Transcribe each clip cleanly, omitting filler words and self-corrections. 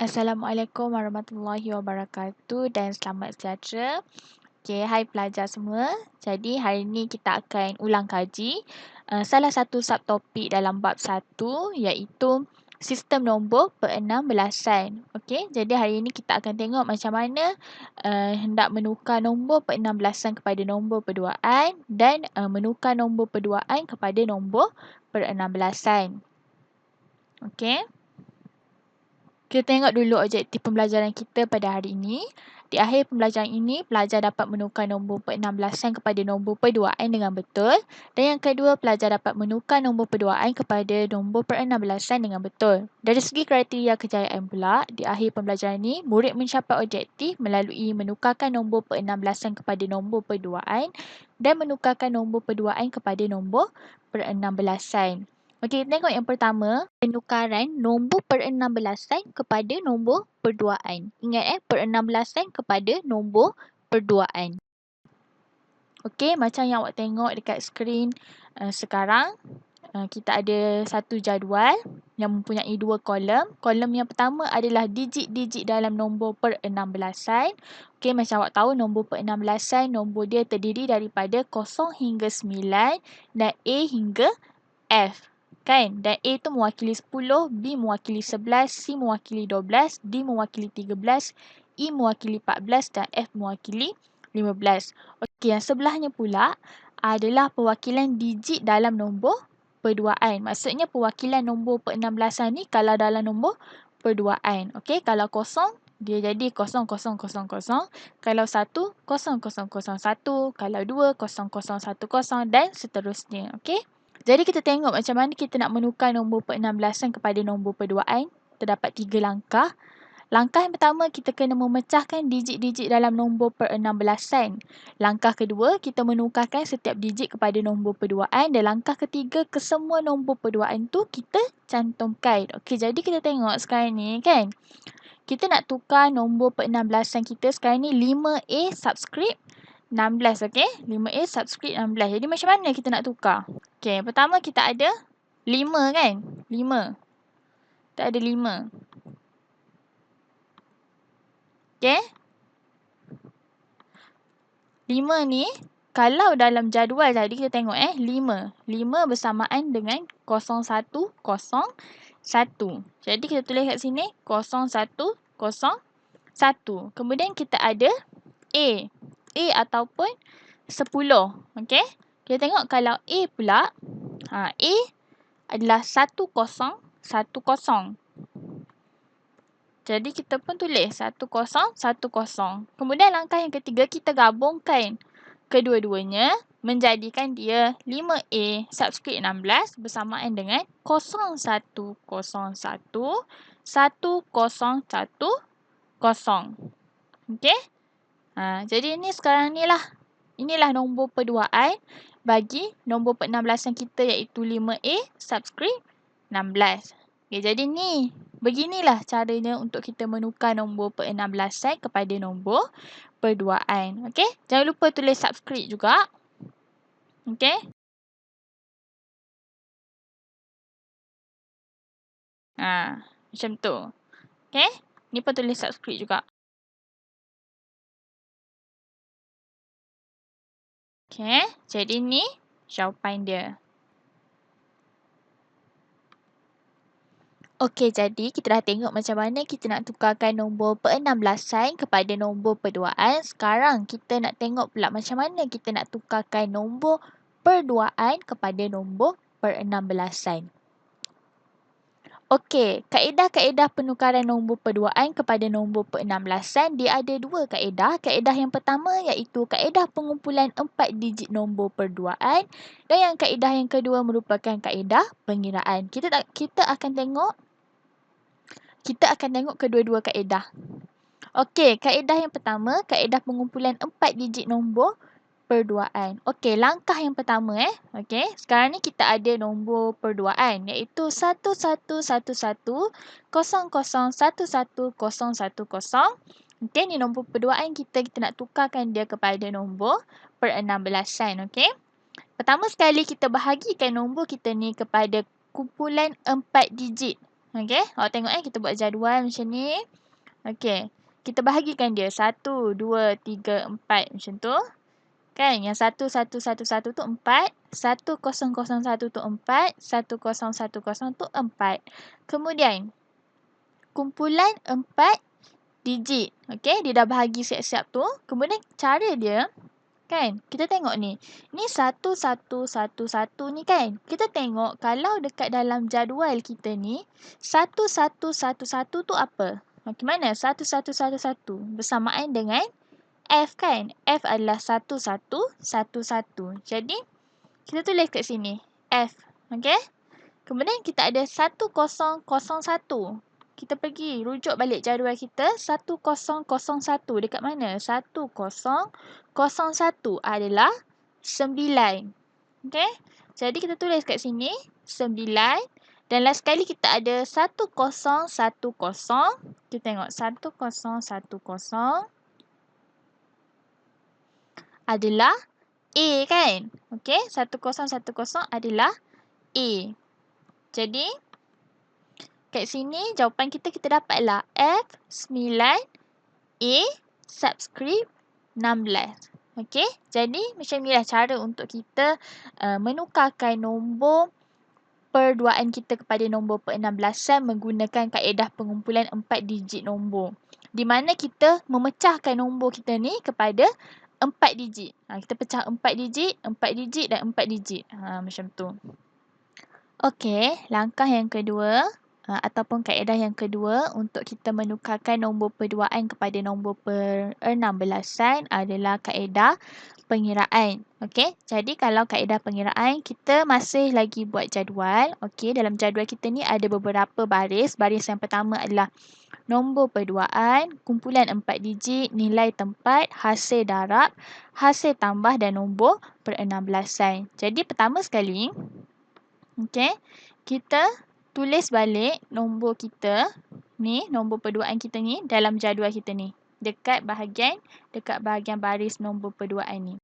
Assalamualaikum warahmatullahi wabarakatuh dan selamat sejahtera. Okay, hai pelajar semua. Jadi hari ini kita akan ulang kaji salah satu subtopik dalam bab 1 iaitu sistem nombor penambelasan. Okay, jadi hari ini kita akan tengok macam mana hendak menukar nombor penambelasan kepada nombor perduaan dan menukar nombor perduaan kepada nombor penambelasan. Okay. Kita tengok dulu objektif pembelajaran kita pada hari ini. Di akhir pembelajaran ini, pelajar dapat menukar nombor penambelasan kepada nombor perduaan dengan betul. Dan yang kedua, pelajar dapat menukar nombor perduaan kepada nombor penambelasan dengan betul. Dari segi kriteria kejayaan pula, di akhir pembelajaran ini, murid mencapai objektif melalui menukarkan nombor penambelasan kepada nombor perduaan dan menukarkan nombor perduaan kepada nombor penambelasan. Okey, tengok yang pertama, penukaran nombor penambelasan kepada nombor perduaan. Ingat penambelasan kepada nombor perduaan. Okey, macam yang awak tengok dekat skrin sekarang, kita ada satu jadual yang mempunyai dua kolom. Kolom yang pertama adalah digit-digit dalam nombor penambelasan. Okey, macam awak tahu nombor penambelasan, nombor dia terdiri daripada 0 hingga 9 dan A hingga F. Kan? Dan A tu mewakili 10, B mewakili 11, C mewakili 12, D mewakili 13, E mewakili 14 dan F mewakili 15. Okey, yang sebelahnya pula adalah perwakilan digit dalam nombor perduaan. Maksudnya perwakilan nombor penambelasan ni kalau dalam nombor perduaan. Okey, kalau kosong dia jadi 0000, kalau 1 0001, kalau 2 0010 dan seterusnya. Okey. Jadi kita tengok macam mana kita nak menukar nombor penambelasan kepada nombor perduaan. Terdapat 3 langkah. Langkah yang pertama, kita kena memecahkan digit-digit dalam nombor penambelasan. Langkah kedua, kita menukarkan setiap digit kepada nombor perduaan. Dan langkah ketiga, kesemua nombor perduaan tu kita cantumkan. Okey, jadi kita tengok sekarang ni kan. Kita nak tukar nombor penambelasan kita sekarang ni 5A subscript 16, okey? 5A subscript 16. Jadi macam mana kita nak tukar? Okey, pertama kita ada 5 kan? 5. Kita ada 5. Okey? 5 ni, kalau dalam jadual tadi kita tengok 5. 5 bersamaan dengan 0101. Jadi kita tulis kat sini 0101. Kemudian kita ada A. A ataupun 10. Okey? Kita tengok kalau A pula, A adalah 1010. Jadi kita pun tulis 1010. Kemudian langkah yang ketiga, kita gabungkan kedua-duanya menjadikan dia 5A subscript 16 bersamaan dengan 0101 1010. Okey? Jadi ini sekarang ni lah. Inilah nombor perduaan bagi nombor penambelasan kita iaitu 5A subscript 16. Okay, jadi ni, beginilah caranya untuk kita menukar nombor penambelasan kepada nombor perduaan. Okay, jangan lupa tulis subscript juga. Okay. Macam tu. Okay, ni pun tulis subscript juga. Okay, jadi ni jawapan dia. Okey, jadi kita dah tengok macam mana kita nak tukarkan nombor penambelasan kepada nombor perduaan. Sekarang kita nak tengok pula macam mana kita nak tukarkan nombor perduaan kepada nombor penambelasan. Okey, kaedah-kaedah penukaran nombor perduaan kepada nombor penambelasan, dia ada dua kaedah. Kaedah yang pertama iaitu kaedah pengumpulan 4 digit nombor perduaan dan yang kaedah yang kedua merupakan kaedah pengiraan. Kita akan tengok kedua-dua kaedah. Okey, kaedah yang pertama, kaedah pengumpulan 4 digit nombor perduaan. Okey, langkah yang pertama Okey, sekarang ni kita ada nombor perduaan iaitu 1111001010. Okey, ni nombor perduaan kita nak tukarkan dia kepada nombor penambelasan. Okey. Pertama sekali kita bahagikan nombor kita ni kepada kumpulan 4 digit. Okey, awak tengok kita buat jadual macam ni. Okey, kita bahagikan dia 1, 2, 3, 4 macam tu. Kan, yang 1111 tu 4, 1001 tu 4, 1010 tu 4. Kemudian, kumpulan 4 digit. Okey, dia dah bahagi siap-siap tu. Kemudian cara dia, kan, kita tengok ni. Ni 1111 ni kan. Kita tengok kalau dekat dalam jadual kita ni, 1111 tu apa? Okey, mana? 1111 bersamaan dengan F kan? F adalah 1111. Jadi, kita tulis kat sini. F. Okey? Kemudian kita ada 1001. Kita pergi rujuk balik jadual kita. 1001 dekat mana? 1001 adalah 9. Okey? Jadi kita tulis kat sini 9. Dan last sekali kita ada 1010. Kita tengok 1010 adalah A kan? Okey, 1010 adalah A. Jadi, kat sini jawapan kita dapatlah F9A subscript 16. Okey, jadi macam inilah cara untuk kita menukarkan nombor perduaan kita kepada nombor per-16an menggunakan kaedah pengumpulan 4 digit nombor. Di mana kita memecahkan nombor kita ni kepada 4 digit. Kita pecah 4 digit, 4 digit dan 4 digit. Macam tu. Okey, langkah yang kedua ataupun kaedah yang kedua untuk kita menukarkan nombor perduaan kepada nombor per-16an adalah kaedah pengiraan. Okey, jadi kalau kaedah pengiraan, kita masih lagi buat jadual. Okey, dalam jadual kita ni ada beberapa baris. Baris yang pertama adalah nombor perduaan, kumpulan 4 digit, nilai tempat, hasil darab, hasil tambah dan nombor per-16an. Jadi pertama sekali, okey, kita tulis balik nombor kita ni, nombor perduaan kita ni dalam jadual kita ni. Dekat bahagian baris nombor perduaan ni.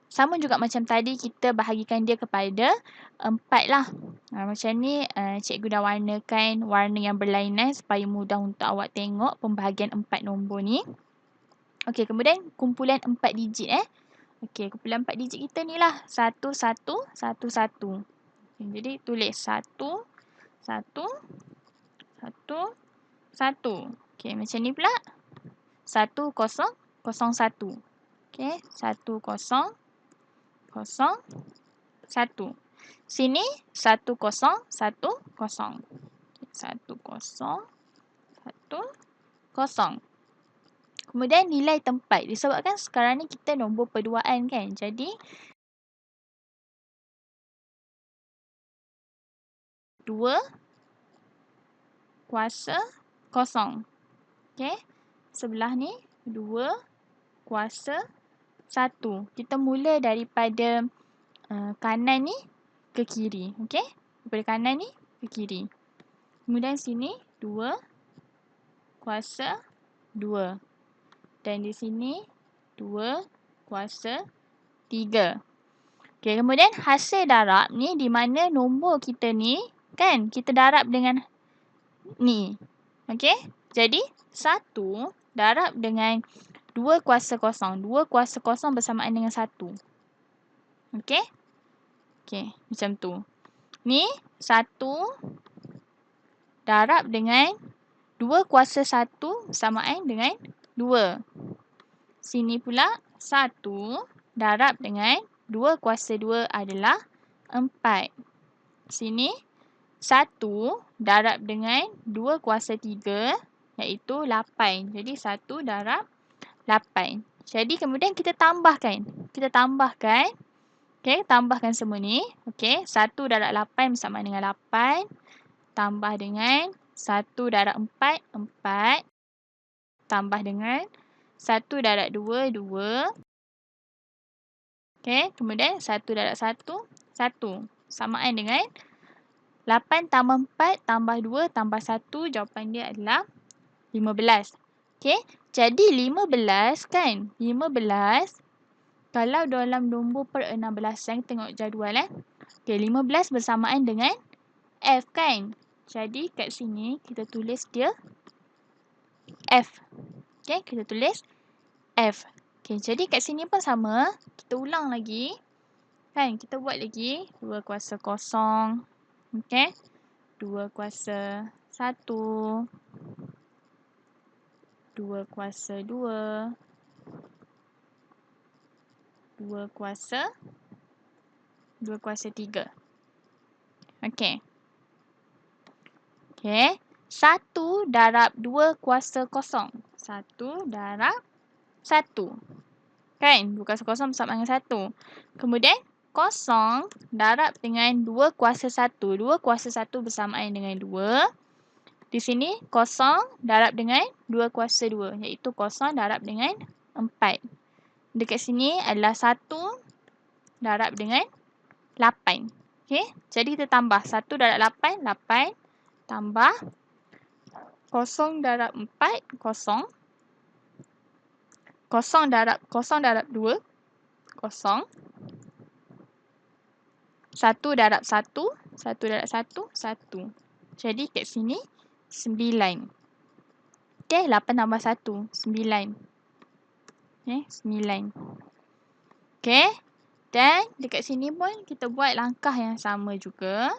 Sama juga macam tadi, kita bahagikan dia kepada 4 lah. Macam ni, cikgu dah warnakan warna yang berlainan supaya mudah untuk awak tengok pembahagian 4 nombor ni. Okey, kemudian kumpulan 4 digit. Okey, kumpulan 4 digit kita ni lah. 1111. Jadi, tulis 1, 1, 1, 1. Okey, macam ni pula. 1001. Okey, 1001. Sini 1010. 1010. Kemudian nilai tempat. Disebabkan sekarang ni kita nombor perduaan kan. Jadi 2 kuasa 0. Okey. Sebelah ni 2 kuasa 1. Kita mula daripada kanan ni ke kiri. Okey. Daripada kanan ni ke kiri. Kemudian sini 2 kuasa 2. Dan di sini 2 kuasa 3. Okey, kemudian hasil darab ni di mana nombor kita ni kan kita darab dengan ni. Okey? Jadi 1 darab dengan 2 kuasa 0. 2 kuasa 0 bersamaan dengan 1. Okey? Okey, macam tu. Ni 1 darab dengan 2 kuasa 1 bersamaan dengan 2. Sini pula 1 darab dengan 2 kuasa 2 adalah 4. Sini 1 darab dengan 2 kuasa 3 iaitu 8. Jadi 1 darab 8. Jadi kemudian kita tambahkan. Okey, tambahkan semua ni. Okey, 1 darab 8 bersama dengan 8. Tambah dengan 1 darab 4, 4. Tambah dengan 1 darab 2, 2. Okey, kemudian 1 darab 1, 1. Samaan dengan 8 tambah 4 tambah 2 tambah 1, jawapan dia adalah 15. Okey, jadi 15 kan? 15 kalau dalam nombor per-16-an, tengok jadual Okey, 15 bersamaan dengan F kan? Jadi kat sini kita tulis dia F. Okey, kita tulis F. Okey, jadi kat sini pun sama. Kita ulang lagi. Kan, kita buat lagi 2 kuasa kosong. Okey. 2 kuasa 1. 2 kuasa 2. 2 kuasa 3. Okey. Okey. 1 darab 2 kuasa kosong. 1 darab 1. Kan? 2 kuasa kosong bersama dengan 1. Kemudian, kosong darab dengan 2 kuasa 1. 2 kuasa 1 bersamaan dengan 2. Di sini, kosong darab dengan 2 kuasa 2. Iaitu kosong darab dengan 4. Dekat sini adalah 1 darab dengan 8. Okey, jadi kita tambah 1 darab 8, 8 tambah kosong darab 4, kosong. Kosong darab 2, kosong. 1 darab 1, 1 darab 1, 1. Jadi kat sini 9. Okey, 8 tambah 1, 9. Okey, 9. Okey. Dan dekat sini pun kita buat langkah yang sama juga.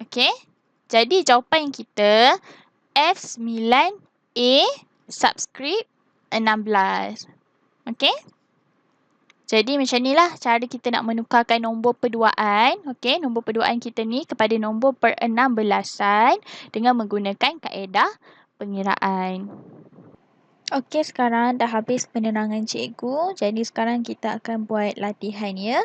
Okey. Jadi jawapan kita F9A subscript 16. Okey. Jadi macam inilah cara kita nak menukarkan nombor perduaan. Okey, nombor perduaan kita ni kepada nombor per-16-an dengan menggunakan kaedah pengiraan. Okey, sekarang dah habis penerangan cikgu. Jadi sekarang kita akan buat latihan ya.